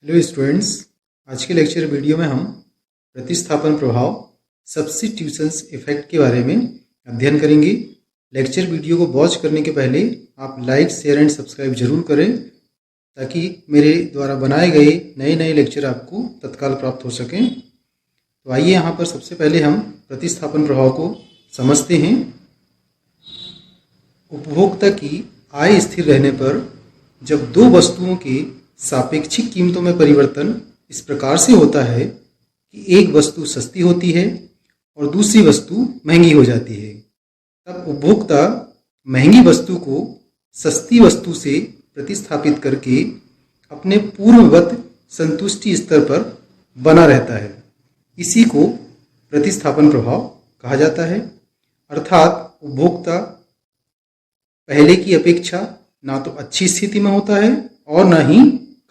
Hello students, आज के lecture video में हम प्रतिस्थापन प्रभाव सब्स्टिट्यूशंस इफेक्ट के बारे में अध्ययन करेंगे। लेक्चर वीडियो को वॉच करने के पहले आप लाइक, शेयर एंड सब्सक्राइब जरूर करें ताकि मेरे द्वारा बनाए गए नए नए लेक्चर आपको तत्काल प्राप्त हो सकें। तो आइए यहाँ पर सबसे पहले हम प्रतिस्थापन प्रभाव को समझते हैं। उपभोक्ता की आय स्थिर रहने पर जब दो वस्तुओं के सापेक्षिक कीमतों में परिवर्तन इस प्रकार से होता है कि एक वस्तु सस्ती होती है और दूसरी वस्तु महंगी हो जाती है, तब उपभोक्ता महंगी वस्तु को सस्ती वस्तु से प्रतिस्थापित करके अपने पूर्ववत संतुष्टि स्तर पर बना रहता है। इसी को प्रतिस्थापन प्रभाव कहा जाता है। अर्थात उपभोक्ता पहले की अपेक्षा ना तो अच्छी स्थिति में होता है और ना ही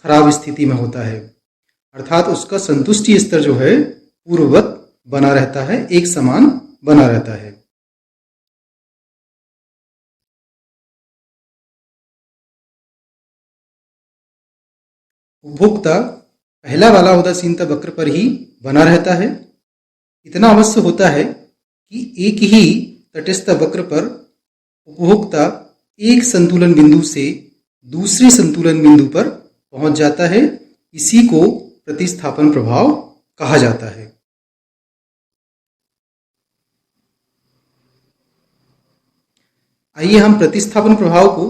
खराब स्थिति में होता है, अर्थात उसका संतुष्टि स्तर जो है पूर्ववत बना रहता है, एक समान बना रहता है। उपभोक्ता पहला वाला उदासीनता वक्र पर ही बना रहता है। इतना अवश्य होता है कि एक ही तटस्थ वक्र पर उपभोक्ता एक संतुलन बिंदु से दूसरे संतुलन बिंदु पर पहुंच जाता है। इसी को प्रतिस्थापन प्रभाव कहा जाता है। आइए हम प्रतिस्थापन प्रभाव को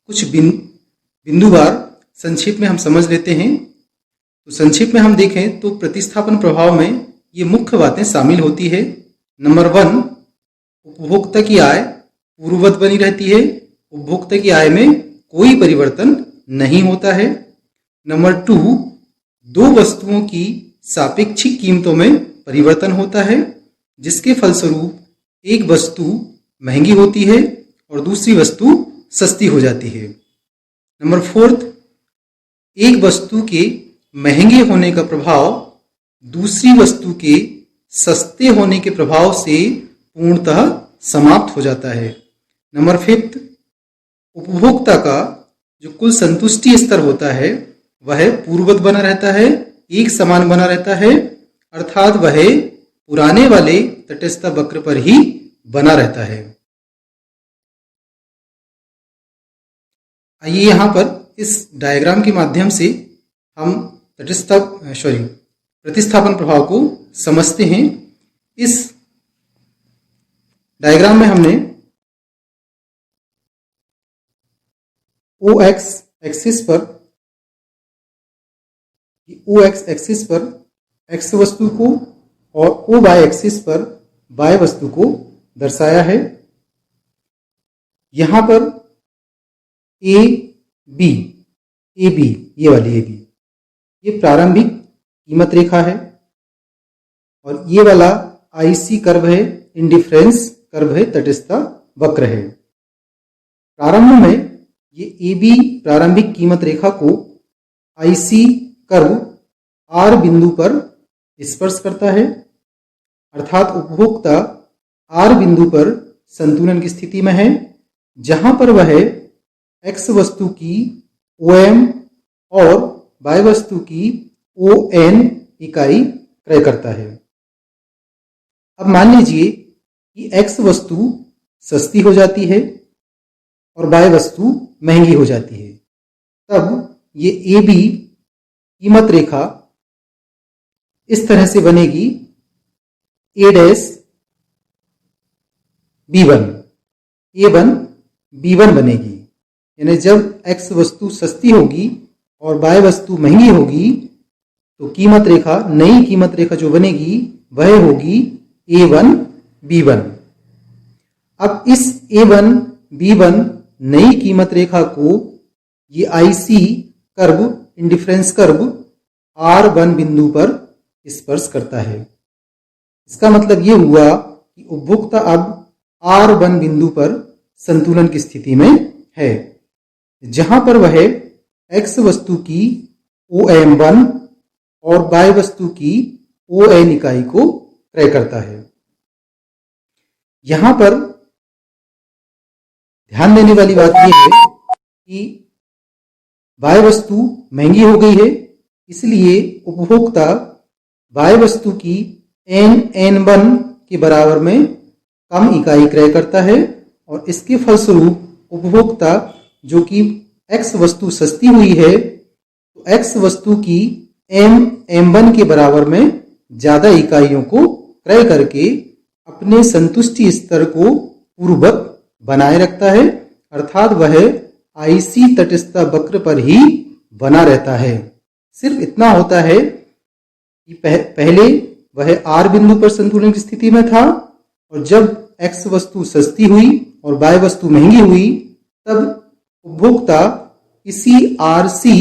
कुछ बिंदुवार संक्षेप में हम समझ लेते हैं। तो संक्षेप में हम देखें तो प्रतिस्थापन प्रभाव में ये मुख्य बातें शामिल होती है। नंबर 1, उपभोक्ता की आय पूर्ववत बनी रहती है, उपभोक्ता की आय में कोई परिवर्तन नहीं होता है। नंबर 2, दो वस्तुओं की सापेक्षिक कीमतों में परिवर्तन होता है, जिसके फलस्वरूप एक वस्तु महंगी होती है और दूसरी वस्तु सस्ती हो जाती है। नंबर 4, एक वस्तु के महंगे होने का प्रभाव दूसरी वस्तु के सस्ते होने के प्रभाव से पूर्णतः समाप्त हो जाता है। नंबर 5, उपभोक्ता का जो कुल संतुष्टि स्तर होता है वह पूर्ववत बना रहता है, एक समान बना रहता है, अर्थात वह पुराने वाले तटस्थ वक्र पर ही बना रहता है। आइए यहाँ पर इस डायग्राम के माध्यम से हम प्रतिस्थापन प्रभाव को समझते हैं। इस डायग्राम में हमने OX एक्सिस पर X वस्तु को और OY एक्सिस पर Y वस्तु को दर्शाया है। यहां पर AB ये वाली AB ये प्रारंभिक कीमत रेखा है और ये वाला IC कर्व है, इंडिफरेंस कर्व है, तटस्थ वक्र है। प्रारंभ में ये AB प्रारंभिक कीमत रेखा को IC कर्व R बिंदु पर स्पर्श करता है, अर्थात उपभोक्ता R बिंदु पर संतुलन की स्थिति में है, जहां पर वह X वस्तु की OM और Y वस्तु की ON इकाई क्रय करता है। अब मान लीजिए कि X वस्तु सस्ती हो जाती है और Y वस्तु महंगी हो जाती है, तब ये AB कीमत रेखा इस तरह से बनेगी, A' A1 B1 बनेगी। यानी जब X वस्तु सस्ती होगी और Y वस्तु महंगी होगी तो कीमत रेखा, नई कीमत रेखा जो बनेगी वह होगी A1 B1। अब इस A1 B1 नई कीमत रेखा को ये IC curve, indifference curve R1 बिंदु पर स्पर्श करता है। इसका मतलब ये हुआ कि उपभोक्ता अब R1 बिंदु पर संतुलन की स्थिति में है, जहां पर वह X वस्तु की OM1 और Y वस्तु की ON इकाई को क्रय करता है। यहां पर ध्यान देने वाली बात यह है कि Y वस्तु महंगी हो गई है इसलिए उपभोक्ता बाह्य वस्तु की n1 के बराबर में कम इकाई क्रय करता है और इसके फलस्वरूप उपभोक्ता जो कि x वस्तु सस्ती हुई है तो x वस्तु की m1 के बराबर में ज्यादा इकाइयों को क्रय करके अपने संतुष्टि स्तर को पूर्ववत बनाए रखता है, अर्थात वह आईसी तटस्थता वक्र पर ही बना रहता है। सिर्फ इतना होता है कि पहले वह R बिंदु पर संतुलन की स्थिति में था और जब X वस्तु सस्ती हुई और Y वस्तु महंगी हुई तब उपभोक्ता इसी RC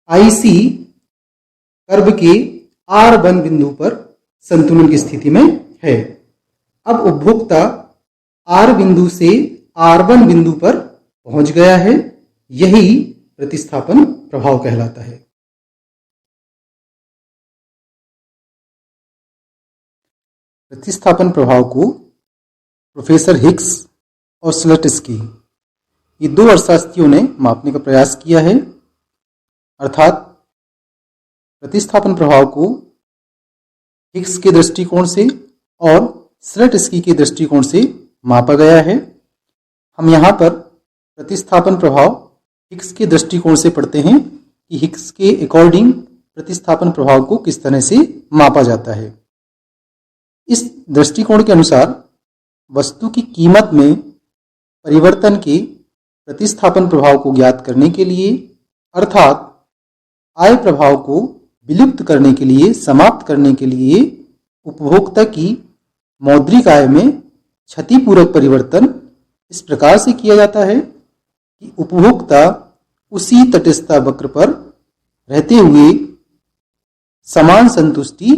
IC कर्व के R1 बिंदु पर संतुलन की स्थिति में है। अब उपभोक्ता R बिंदु से R1 बिंदु पर पहुंच गया है, यही प्रतिस्थापन प्रभाव कहलाता है। प्रतिस्थापन प्रभाव को प्रोफेसर हिग्स और स्लटस्की ये दो अर्थशास्त्रियों ने मापने का प्रयास किया है, अर्थात प्रतिस्थापन प्रभाव को हिग्स के दृष्टिकोण से और स्लटस्की के दृष्टिकोण से मापा गया है। हम यहाँ पर प्रतिस्थापन प्रभाव हिग्स के दृष्टिकोण से पढ़ते हैं कि हिग्स के अकॉर्डिंग प्रतिस्थापन प्रभाव को किस तरह से मापा जाता है। इस दृष्टिकोण के अनुसार वस्तु की कीमत में परिवर्तन के प्रतिस्थापन प्रभाव को ज्ञात करने के लिए अर्थात आय प्रभाव को विलुप्त करने के लिए, समाप्त करने के लिए उपभोक्ता की मौद्रिक आय में क्षतिपूरक परिवर्तन इस प्रकार से किया जाता है कि उपभोक्ता उसी तटस्थता वक्र पर रहते हुए समान संतुष्टि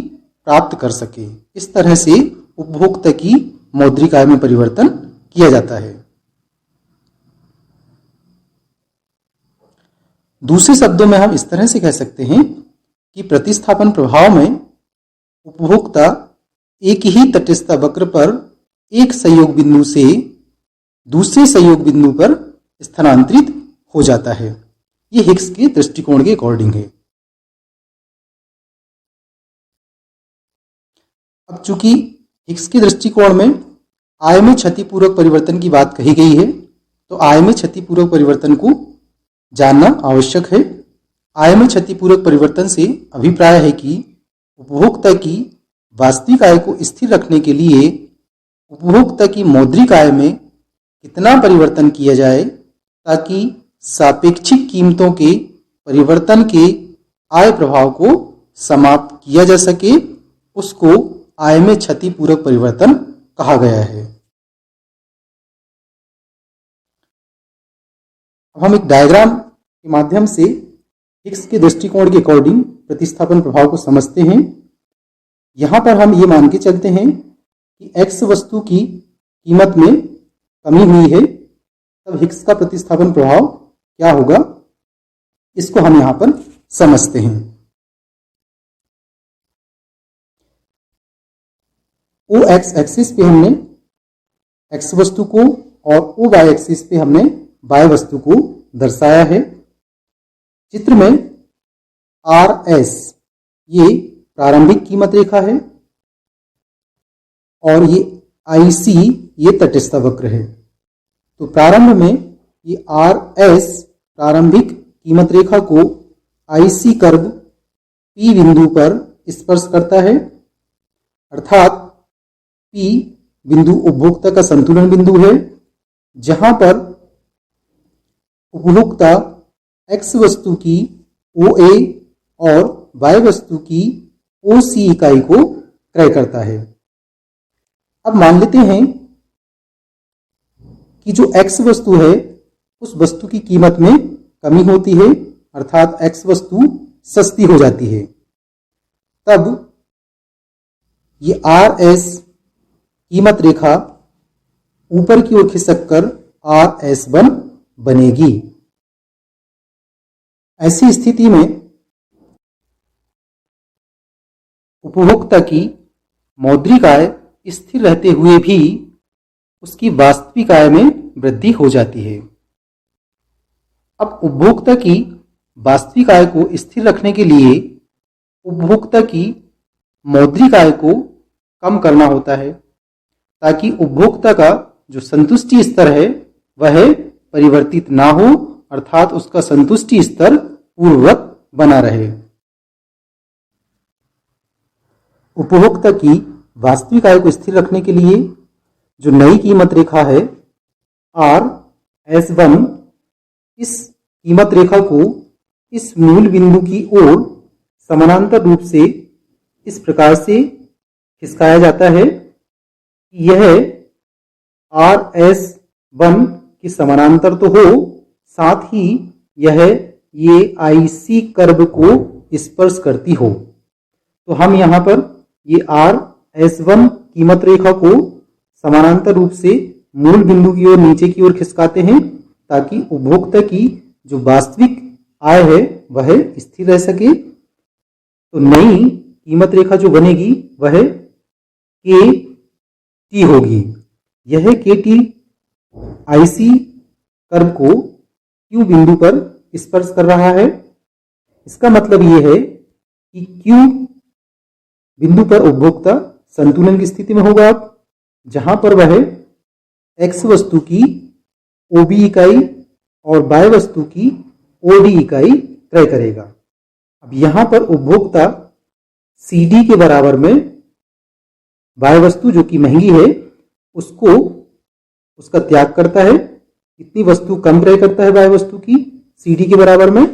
प्राप्त कर सके। इस तरह से उपभोक्ता की मौद्रिक आय में परिवर्तन किया जाता है। दूसरे शब्दों में हम इस तरह से कह सकते हैं कि प्रतिस्थापन प्रभाव में उपभोक्ता एक ही तटस्थता वक्र पर एक संयोग बिंदु से दूसरे संयोग बिंदु पर स्थानांतरित हो जाता है। ये हिग्स के दृष्टिकोण के अकॉर्डिंग है। अब चूंकि हिग्स के दृष्टिकोण में आय में क्षतिपूरक परिवर्तन की बात कही गई है तो आय में क्षतिपूरक परिवर्तन को जानना आवश्यक है। आय में क्षतिपूरक परिवर्तन से अभिप्राय है कि उपभोक्ता की वास्तविक आय को स्थिर रखने के लिए उपभोक्ता की मौद्रिक आय में कितना परिवर्तन किया जाए ताकि सापेक्षिक कीमतों के परिवर्तन के आय प्रभाव को समाप्त किया जा सके, उसको आय में क्षतिपूरक परिवर्तन कहा गया है। अब हम एक डायग्राम के माध्यम से हिग्स के दृष्टिकोण के अकॉर्डिंग प्रतिस्थापन प्रभाव को समझते हैं। यहां पर हम ये मान के चलते हैं कि x वस्तु की कीमत में कमी हुई है, तब हिग्स का प्रतिस्थापन प्रभाव क्या होगा इसको हम यहां पर समझते हैं। ओ एक्स एक्सिस पे हमने x वस्तु को और ओ वाई एक्सिस पे हमने y वस्तु को दर्शाया है। चित्र में RS ये प्रारंभिक कीमत रेखा है और ये IC ये तटस्थता वक्र है। तो प्रारंभ में ये RS प्रारंभिक कीमत रेखा को IC कर्व P बिंदु पर स्पर्श करता है, अर्थात P बिंदु उपभोक्ता का संतुलन बिंदु है जहां पर उपभोक्ता X वस्तु की OA और Y वस्तु की OC इकाई को क्रय करता है। अब मान लेते हैं कि जो X वस्तु है उस वस्तु की कीमत में कमी होती है, अर्थात X वस्तु सस्ती हो जाती है। तब ये RS कीमत रेखा ऊपर की ओर खिसककर RS1 बनेगी। ऐसी स्थिति में उपभोक्ता की मौद्रिक आय स्थिर रहते हुए भी उसकी वास्तविक आय में वृद्धि हो जाती है। अब उपभोक्ता की वास्तविक आय को स्थिर रखने के लिए उपभोक्ता की मौद्रिक आय को कम करना होता है, ताकि उपभोक्ता का जो संतुष्टि स्तर है वह परिवर्तित ना हो, अर्थात उसका संतुष्टि स्तर पूर्ववत बना रहे। उपभोक्ता की वास्तविक आय को स्थिर रखने के लिए जो नई कीमत रेखा है RS1, इस कीमत रेखा को इस मूल बिंदु की ओर समानांतर रूप से इस प्रकार से खिसकाया जाता है कि यह RS1 के समानांतर तो हो, साथ ही यह ये IC कर्व को स्पर्श करती हो। तो हम यहाँ पर ये RS1 कीमत रेखा को समानांतर रूप से मूल बिंदु की ओर नीचे की ओर खिसकाते हैं, ताकि उपभोक्ता की जो वास्तविक आय है वह स्थिर रह सके। तो नई कीमत रेखा जो बनेगी वह KT होगी। यह KT IC कर्व को Q बिंदु पर स्पर्श कर रहा है। इसका मतलब यह है कि Q बिंदु पर उपभोक्ता संतुलन की स्थिति में होगा, जहां पर वह X वस्तु की OB इकाई और Y वस्तु की OD इकाई क्रय करेगा। अब यहां पर उपभोक्ता CD के बराबर में Y वस्तु जो कि महंगी है उसको उसका त्याग करता है। इतनी वस्तु कम क्रय करता है Y वस्तु की CD के बराबर में,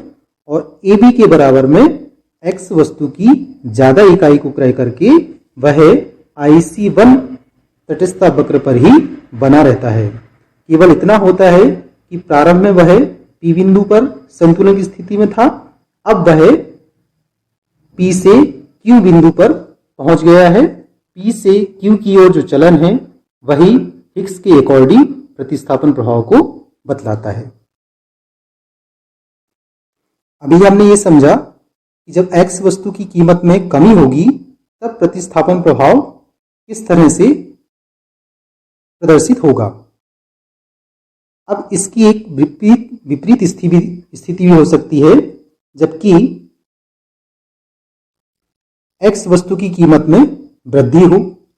और AB के बराबर में X वस्तु की ज्यादा इकाई को क्रय करके वह IC1 तटस्थता वक्र पर ही बना रहता है। केवल इतना होता है कि प्रारंभ में वह P बिंदु पर संतुलन की स्थिति में था, अब वह P से Q बिंदु पर पहुंच गया है। P से Q की ओर जो चलन है वही हिग्स के अकॉर्डिंग प्रतिस्थापन प्रभाव को बतलाता है। अभी हमने ये समझा कि जब X वस्तु की कीमत में कमी होगी तब प्रतिस्थापन प्रभाव किस तरह से प्रदर्शित होगा। अब इसकी एक विपरीत स्थिति भी हो सकती है, जबकि X वस्तु की कीमत में वृद्धि हो,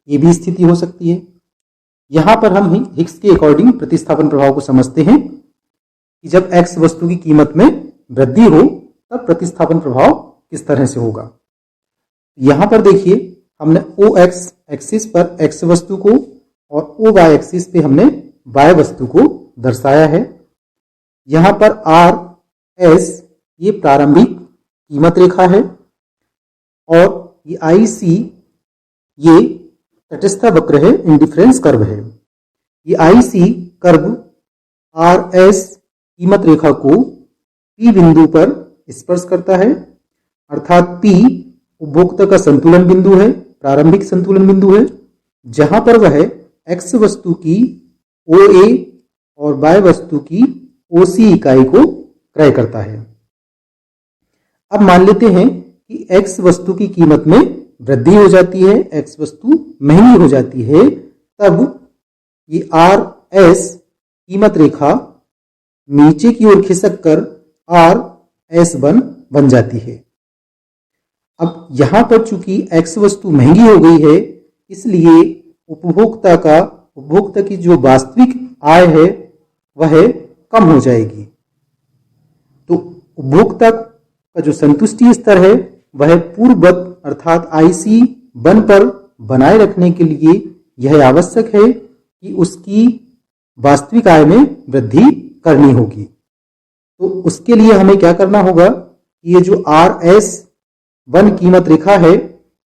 ये भी स्थिति हो सकती है। यहां पर हम हिग्स के अकॉर्डिंग प्रतिस्थापन प्रभाव को समझते हैं कि जब X वस्तु की कीमत में वृद्धि हो तब प्रतिस्थापन प्रभाव किस तरह से होगा। यहां पर देखिए, हमने OX एक्सिस पर X वस्तु को और OY एक्सिस पे हमने Y वस्तु को दर्शाया है। यहां पर RS ये प्रारंभिक कीमत रेखा है और ये IC ये तटस्थता वक्र है, इंडिफरेंस कर्व है। ये IC कर्व RS कीमत रेखा को P बिंदु पर स्पर्श करता है, अर्थात P उपभोक्ता का संतुलन बिंदु है, प्रारंभिक संतुलन बिंदु है, जहां पर वह X वस्तु की OA और Y वस्तु की OC इकाई को क्रय करता है। अब मान लेते हैं कि X वस्तु की कीमत में वृद्धि हो जाती है, X वस्तु महंगी हो जाती है, तब ये RS कीमत रेखा नीचे की ओर खिसक कर RS1 बन जाती है। अब यहां पर चूंकि X वस्तु महंगी हो गई है, इसलिए उपभोक्ता की जो वास्तविक आय है वह कम हो जाएगी। तो उपभोक्ता का जो संतुष्टि स्तर है वह पूर्ववत अर्थात IC1 पर बनाए रखने के लिए यह आवश्यक है कि उसकी वास्तविक आय में वृद्धि करनी होगी। तो उसके लिए हमें क्या करना होगा, ये जो RS1 कीमत रेखा है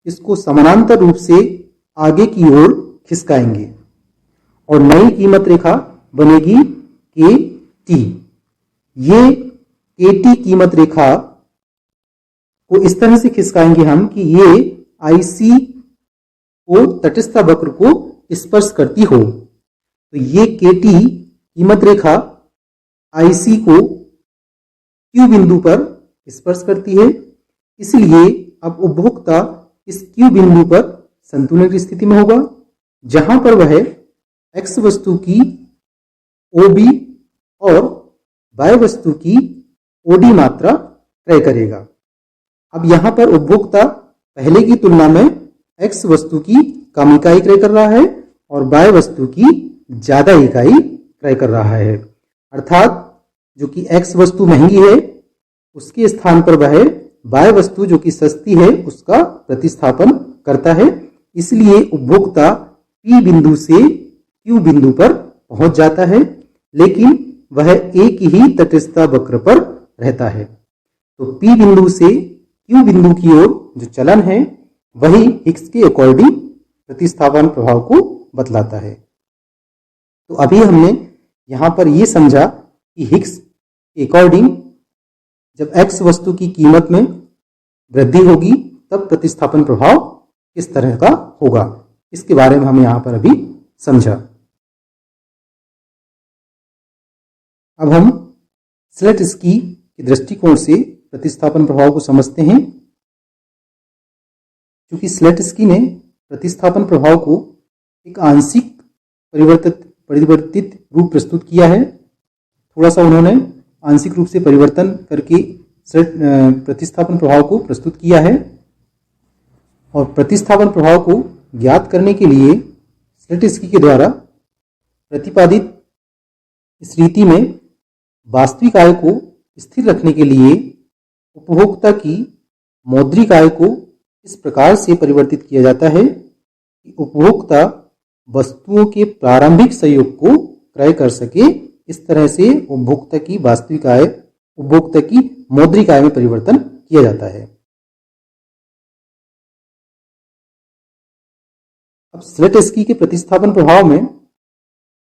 इसको समानांतर रूप से आगे की ओर खिसकाएंगे और नई कीमत रेखा बनेगी KT। ये KT कीमत रेखा को इस तरह से खिसकाएंगे हम कि ये IC को तटस्थता वक्र को स्पर्श करती हो। तो ये KT कीमत रेखा IC को Q बिंदु पर स्पर्श करती है, इसलिए अब उपभोक्ता इस Q बिंदु पर संतुलन की स्थिति में होगा, जहां पर वह X वस्तु की OB और Y वस्तु की OD मात्रा क्रय करेगा। अब यहाँ पर उपभोक्ता पहले की तुलना में X वस्तु की कम इकाई क्रय कर रहा है और Y वस्तु की ज्यादा इकाई क्रय कर रहा है। अर्थात जो कि X वस्तु महंगी है उसके स्थान पर वह Y वस्तु जो कि सस्ती है उसका प्रतिस्थापन करता है। इसलिए उपभोक्ता P बिंदु से Q बिंदु पर पहुंच जाता है, लेकिन वह एक ही तटस्थता वक्र पर रहता है। तो P बिंदु से Q बिंदु की ओर जो चलन है वही हिग्स के अकॉर्डिंग प्रतिस्थापन प्रभाव को बतलाता है। तो अभी हमने यहां पर यह समझा कि हिग्स के अकॉर्डिंग जब X वस्तु की कीमत में वृद्धि होगी तब प्रतिस्थापन प्रभाव किस तरह का होगा, इसके बारे में हम यहां पर अभी समझा। अब हम स्लेटस्की के दृष्टिकोण से प्रतिस्थापन प्रभाव को समझते हैं। क्योंकि स्लेटस्की ने प्रतिस्थापन प्रभाव को एक आंशिक परिवर्तित रूप प्रस्तुत किया है। थोड़ा सा उन्होंने आंशिक रूप से परिवर्तन करके प्रतिस्थापन प्रभाव को प्रस्तुत किया है। और प्रतिस्थापन प्रभाव को ज्ञात करने के लिए स्लेटस्की के द्वारा प्रतिपादित इस रीति में वास्तविक आय को स्थिर रखने के लिए उपभोक्ता की मौद्रिक आय को इस प्रकार से परिवर्तित किया जाता है कि उपभोक्ता वस्तुओं के प्रारंभिक सहयोग को क्रय कर सके। इस तरह से उपभोक्ता की वास्तविक आय उपभोक्ता की मौद्रिक आय में परिवर्तन किया जाता है। अब स्लेटस्की के प्रतिस्थापन प्रभाव में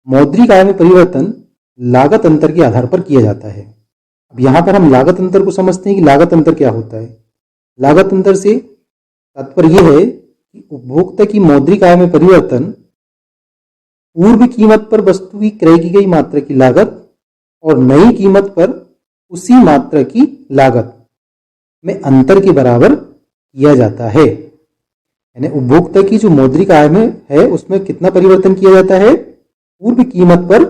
मौद्रिक आय में परिवर्तन लागत अंतर के आधार पर किया जाता है। अब यहां पर हम लागत अंतर को समझते हैं कि लागत अंतर क्या होता है। लागत अंतर से तात्पर्य यह है कि उपभोक्ता की मौद्रिक आय में परिवर्तन पूर्व कीमत पर वस्तु की क्रय की गई मात्रा की लागत और नई कीमत पर उसी मात्रा की लागत में अंतर के बराबर किया जाता है। यानी उपभोक्ता की जो मौद्रिक आय में है उसमें कितना परिवर्तन किया जाता है, पूर्व कीमत पर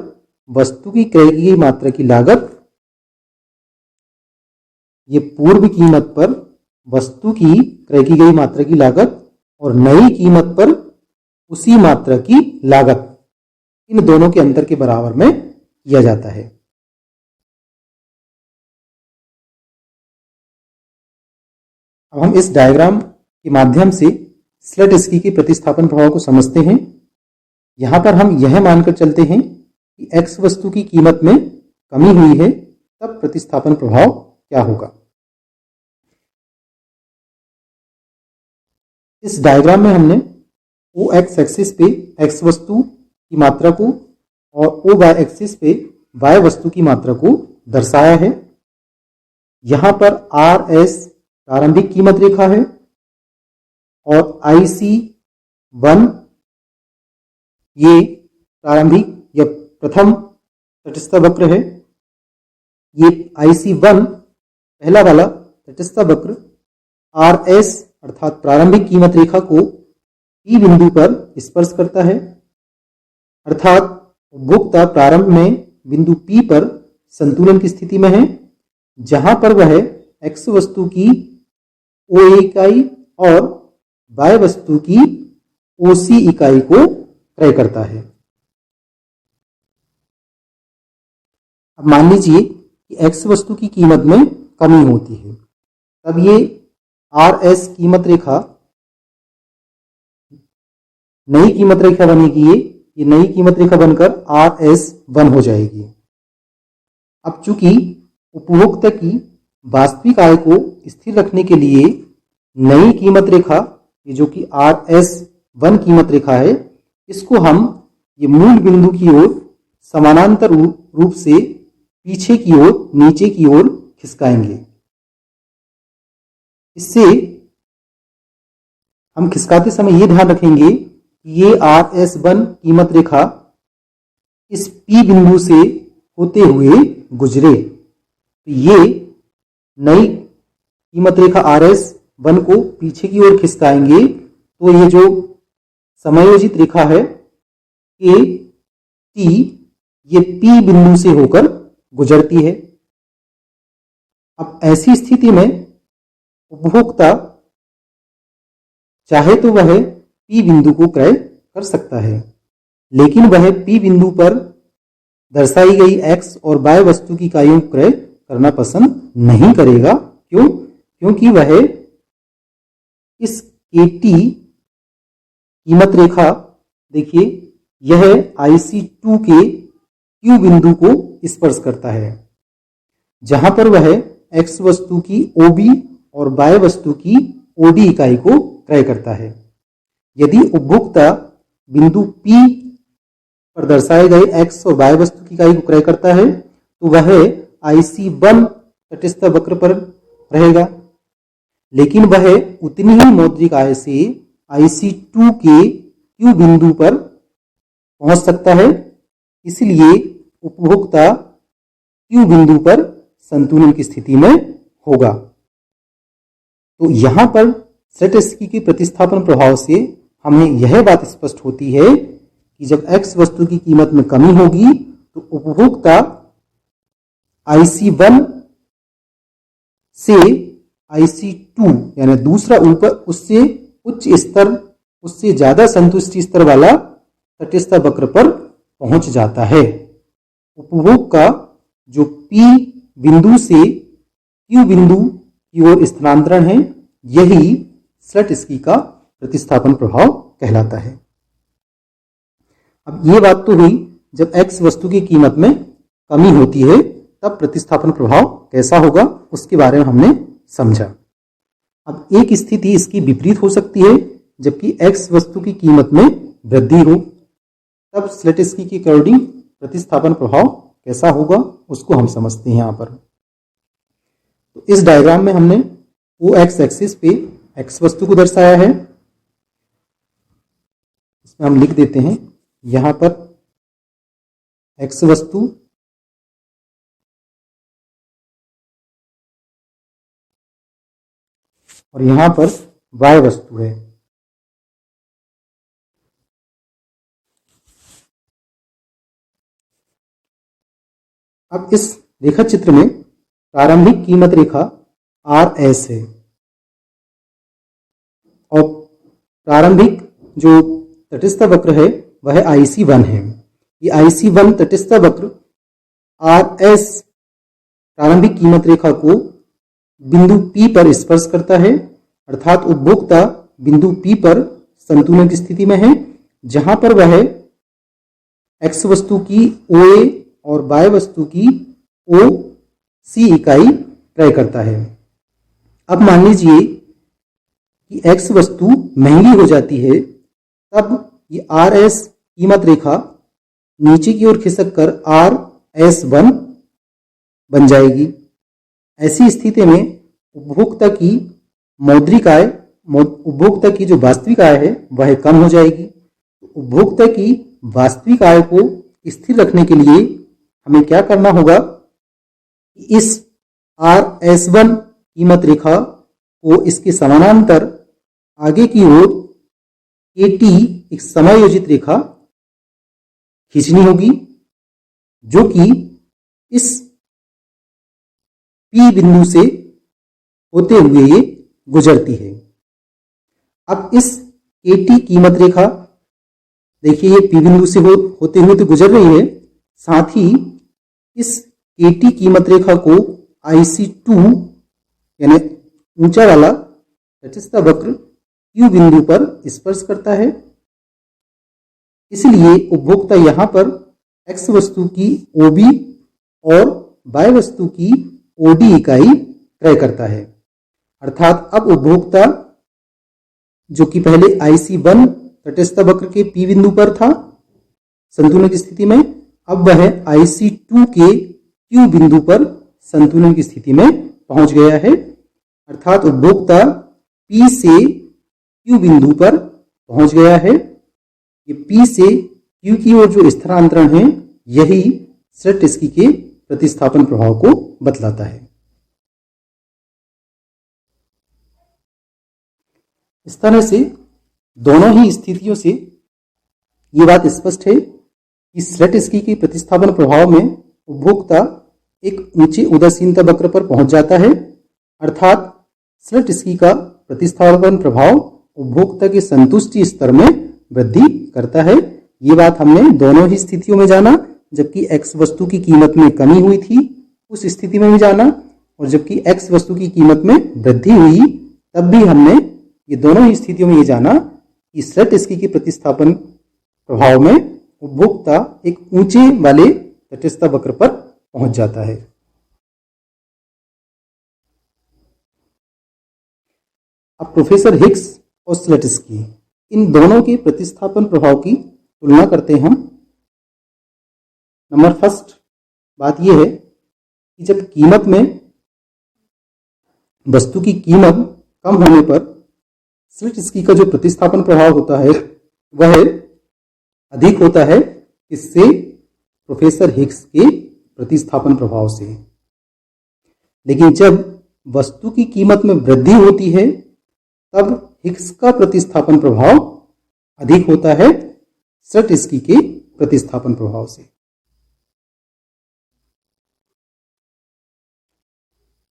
वस्तु की क्रय की गई मात्रा की लागत, ये पूर्व कीमत पर वस्तु की क्रय की गई मात्रा की लागत और नई कीमत पर उसी मात्रा की लागत, इन दोनों के अंतर के बराबर में किया जाता है। अब हम इस डायग्राम के माध्यम से स्लेटस्की के प्रतिस्थापन प्रभाव को समझते हैं। यहां पर हम यह मानकर चलते हैं कि X वस्तु की कीमत में कमी हुई है तब प्रतिस्थापन प्रभाव क्या होगा। इस डायग्राम में हमने OX एक्सिस पे X वस्तु की मात्रा को और OY एक्सिस पे Y वस्तु की मात्रा को दर्शाया है। यहां पर RS प्रारंभिक कीमत रेखा है और IC1 ये प्रारंभिक या प्रथम तटस्थ वक्र है। ये IC1 पहला वाला तटस्थ वक्र RS अर्थात प्रारंभिक कीमत रेखा को P बिंदु पर स्पर्श करता है। अर्थात उपभोक्ता प्रारंभ में बिंदु P पर संतुलन की स्थिति में है, जहां पर वह X वस्तु की OA इकाई और Y वस्तु की OC इकाई को क्रय करता है। अब मान लीजिए कि X वस्तु की कीमत में कमी होती है, तब ये RS कीमत रेखा नई कीमत रेखा बनेगी। ये नई कीमत रेखा बनकर RS1 हो जाएगी। अब चूंकि उपभोक्ता की वास्तविक आय को स्थिर रखने के लिए नई कीमत रेखा, ये जो कि RS1 कीमत रेखा है, इसको हम ये मूल बिंदु की ओर समानांतर रूप से पीछे की ओर नीचे की ओर खिसकाएंगे। इससे हम खिसकाते समय ये ध्यान रखेंगे कि ये RS1 कीमत रेखा इस P बिंदु से होते हुए गुजरे। तो ये नई कीमत रेखा RS1 को पीछे की ओर खिसकाएंगे, तो ये जो समायोजित रेखा है KT, ये P बिंदु से होकर गुजरती है। अब ऐसी स्थिति में उपभोक्ता चाहे तो वह P बिंदु को क्रय कर सकता है, लेकिन वह P बिंदु पर दर्शाई गई X और Y वस्तु की इकाइयों को क्रय करना पसंद नहीं करेगा। क्यों? क्योंकि वह इस KT कीमत रेखा, देखिए यह IC2 के Q बिंदु को स्पर्श करता है, जहां पर वह X वस्तु की OB और Y वस्तु की OD इकाई को क्रय करता है। यदि उपभोक्ता बिंदु P पर दर्शाए गए X और Y वस्तु की इकाई को क्रय करता है तो वह IC1 तटस्थ वक्र पर रहेगा, लेकिन वह उतनी ही मौद्रिक आय से IC2 के Q बिंदु पर पहुंच सकता है। इसलिए उपभोक्ता Q बिंदु पर संतुलन की स्थिति में होगा। तो यहां पर सेट के प्रतिस्थापन प्रभाव से हमें यह बात स्पष्ट होती है कि जब X वस्तु की कीमत में कमी होगी तो उपभोक्ता IC1 से IC2 यानी दूसरा ऊपर उससे उच्च स्तर, उससे ज्यादा संतुष्टि स्तर वाला तटस्थ वक्र पर पहुंच जाता है। उपभोग का जो P बिंदु से Q बिंदु की ओर स्थानांतरण है, यही स्लट-स्की का प्रतिस्थापन प्रभाव कहलाता है। अब ये बात तो हुई जब X वस्तु की कीमत में कमी होती है तब प्रतिस्थापन प्रभाव कैसा होगा उसके बारे में हमने समझा। अब एक स्थिति इसकी विपरीत हो सकती है, जबकि X वस्तु की कीमत में वृद्धि हो, तब स्लट-स्की के अकॉर्डिंग प्रतिस्थापन प्रभाव कैसा होगा उसको हम समझते हैं। यहाँ पर तो इस डायग्राम में हमने OX एक्सिस पे X वस्तु को दर्शाया है। इसमें हम लिख देते हैं यहाँ पर X वस्तु और यहाँ पर Y वस्तु है। अब इस रेखा चित्र में प्रारंभिक कीमत रेखा RS है और प्रारंभिक जो तटस्थ वक्र है वह IC1 है। ये IC1 तटस्थ वक्र RS प्रारंभिक कीमत रेखा को बिंदु P पर स्पर्श करता है, अर्थात उपभोक्ता बिंदु P पर संतुलन की स्थिति में है, जहां पर वह X वस्तु की OA और Y वस्तु की OC इकाई क्रय करता है। अब मान लीजिए कि X वस्तु महंगी हो जाती है, तब ये RS कीमत रेखा नीचे की ओर खिसक कर RS1 बन जाएगी। ऐसी स्थिति में उपभोक्ता की मौद्रिक आय, उपभोक्ता की जो वास्तविक आय है वह कम हो जाएगी। उपभोक्ता की वास्तविक आय को स्थिर रखने के लिए हमें क्या करना होगा? इस RS1 कीमत रेखा को इसके समानांतर आगे की ओर KT एक समायोजित रेखा खींचनी होगी, जो कि इस P बिंदु से होते हुए ये गुजरती है। अब इस KT कीमत रेखा, देखिए ये P बिंदु से होते हुए तो गुजर रही है, साथ ही इस KT कीमत रेखा को IC2 यानी ऊंचा वाला तटस्थ वक्र Q बिंदु पर स्पर्श करता है। इसलिए उपभोक्ता यहां पर X वस्तु की OB और Y वस्तु की OD इकाई क्रय करता है। अर्थात अब उपभोक्ता जो कि पहले IC1 तटस्थ वक्र के P बिंदु पर था संतुलन की स्थिति में, अब वह IC2 के Q बिंदु पर संतुलन की स्थिति में पहुंच गया है। अर्थात उपभोक्ता P से Q बिंदु पर पहुंच गया है। ये P से Q की ओर जो स्थानांतरण है, यही स्लट-स्की के प्रतिस्थापन प्रभाव को बतलाता है। इस तरह से दोनों ही स्थितियों से ये बात स्पष्ट है कि स्लट-स्की के प्रतिस्थापन प्रभाव में उपभोक्ता एक ऊंची उदासीनता वक्र पर पहुंच जाता है, अर्थात स्लटस्की का प्रतिस्थापन प्रभाव उपभोक्ता के संतुष्टि स्तर में वृद्धि करता है। ये बात हमने दोनों ही स्थितियों में जाना, जबकि x वस्तु की कीमत में कमी हुई थी उस स्थिति में भी जाना, और जबकि x वस्तु की कीमत में वृद्धि हुई तब भी हमने ये दोनों ही स्थितियों में ये जाना कि स्लटस्की के प्रतिस्थापन प्रभाव में उपभोक्ता एक ऊंचे वाले तटस्थता वक्र पर पहुंच जाता है। अब प्रोफेसर हिग्स और स्लटस्की इन दोनों के प्रतिस्थापन प्रभाव की तुलना करते हैं हम। नंबर फर्स्ट बात यह है कि जब कीमत में वस्तु की कीमत कम होने पर स्लटस्की का जो प्रतिस्थापन प्रभाव होता है वह अधिक होता है इससे प्रोफेसर हिग्स के प्रतिस्थापन प्रभाव से। लेकिन जब वस्तु की कीमत में वृद्धि होती है तब हिग्स का प्रतिस्थापन प्रभाव अधिक होता है स्लटस्की के प्रतिस्थापन प्रभाव से।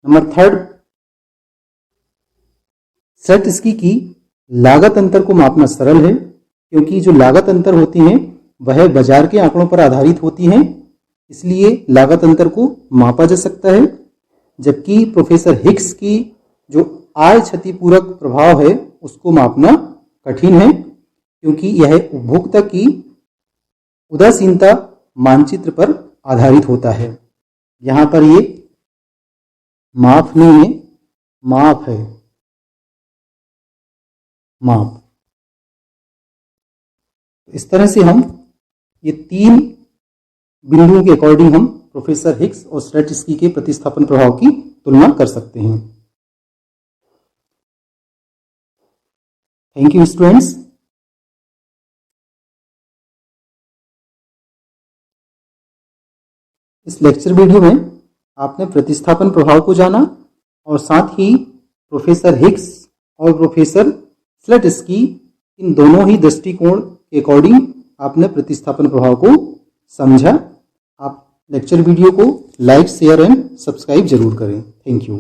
नंबर थर्ड, स्लटस्की की लागत अंतर को मापना सरल है, क्योंकि जो लागत अंतर होती हैं वह बाजार के आंकड़ों पर आधारित होती हैं, इसलिए लागत अंतर को मापा जा सकता है। जबकि प्रोफेसर हिग्स की जो आय क्षतिपूरक प्रभाव है उसको मापना कठिन है, क्योंकि यह उपभोक्ता की उदासीनता मानचित्र पर आधारित होता है। यहां पर ये माप नहीं है, माप है, माप। इस तरह से हम ये तीन बिंदुओं के अकॉर्डिंग हम प्रोफेसर हिग्स और स्लटस्की के प्रतिस्थापन प्रभाव की तुलना कर सकते हैं। Thank you students. इस लेक्चर वीडियो में आपने प्रतिस्थापन प्रभाव को जाना और साथ ही प्रोफेसर हिग्स और प्रोफेसर स्लटस्की इन दोनों ही दृष्टिकोण के अकॉर्डिंग आपने प्रतिस्थापन प्रभाव को समझा। आप लेक्चर वीडियो को लाइक, शेयर एंड सब्सक्राइब जरूर करें। Thank you.